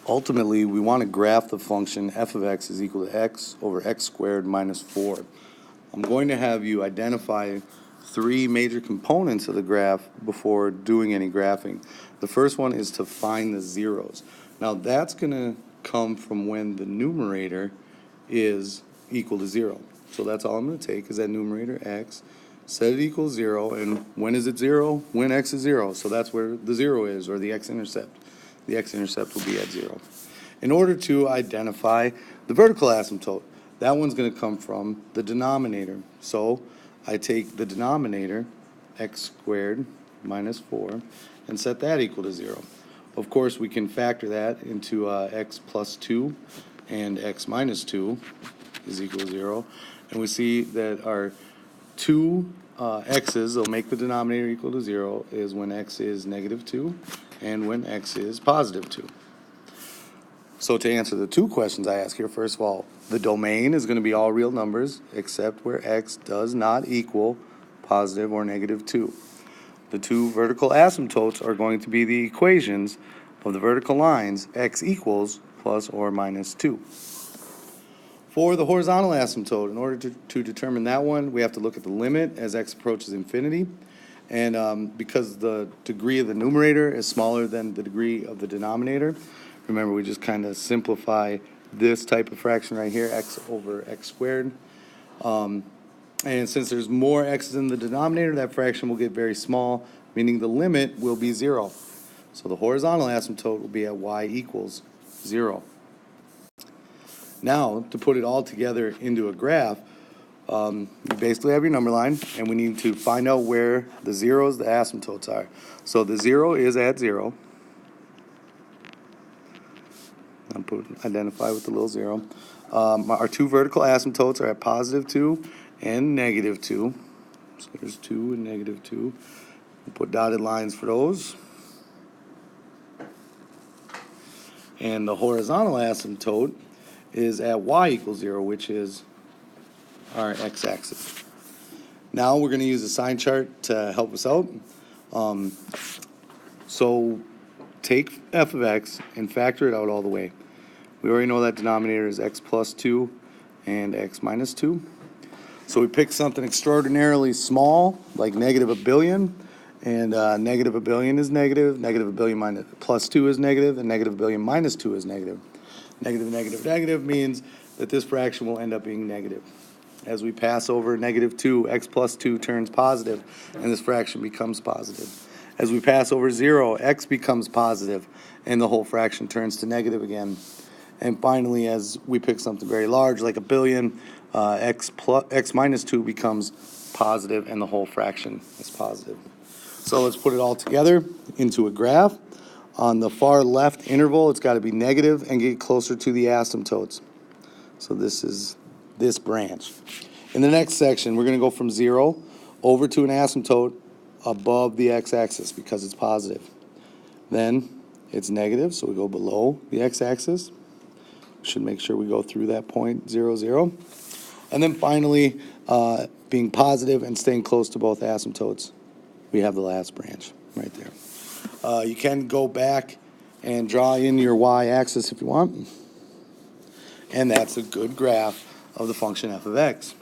Ultimately, we want to graph the function f of x is equal to x over x squared minus 4. I'm going to have you identify three major components of the graph before doing any graphing. The first one is to find the zeros. Now that's going to come from when the numerator is equal to 0. So that's all I'm going to take is that numerator x, set it equals 0, and when is it 0? When x is 0. So that's where the 0 is, or the x-intercept. The x-intercept will be at 0. In order to identify the vertical asymptote, that one's going to come from the denominator. So I take the denominator, x squared minus 4, and set that equal to 0. Of course, we can factor that into x plus 2 and x minus 2 is equal to 0. And we see that our two x's that will make the denominator equal to 0 is when x is negative 2 and when x is positive 2. So to answer the two questions I ask here, first of all, the domain is going to be all real numbers except where x does not equal positive or negative 2. The two vertical asymptotes are going to be the equations of the vertical lines x equals plus or minus 2. For the horizontal asymptote, in order to determine that one, we have to look at the limit as x approaches infinity. And because the degree of the numerator is smaller than the degree of the denominator, remember we just kind of simplify this type of fraction right here, x over x squared. And since there's more x's in the denominator, that fraction will get very small, meaning the limit will be 0. So the horizontal asymptote will be at y equals 0. Now, to put it all together into a graph, you basically have your number line, and we need to find out where the zeros, the asymptotes are. So the 0 is at 0. Identify with the little 0. Our two vertical asymptotes are at positive 2 and negative 2. So there's 2 and negative 2. We'll put dotted lines for those. And the horizontal asymptote is at y equals 0, which is our x-axis. Now we're going to use a sign chart to help us out. So take f of x and factor it out all the way. We already know that denominator is x plus 2 and x minus 2. So we pick something extraordinarily small, like negative 1 billion, and negative 1 billion is negative, negative 1 billion minus plus 2 is negative, and negative 1 billion minus 2 is negative. Negative, negative, negative means that this fraction will end up being negative. As we pass over negative 2, x plus 2 turns positive, and this fraction becomes positive. As we pass over 0, x becomes positive, and the whole fraction turns to negative again. And finally, as we pick something very large, like 1 billion, x minus 2 becomes positive, and the whole fraction is positive. So let's put it all together into a graph. On the far left interval, it's got to be negative and get closer to the asymptotes. So this is this branch. In the next section, we're going to go from 0 over to an asymptote above the x-axis because it's positive. Then it's negative, so we go below the x-axis. Should make sure we go through that point, 0, 0. And then finally, being positive and staying close to both asymptotes, we have the last branch right there. You can go back and draw in your y-axis if you want. And that's a good graph of the function f of x.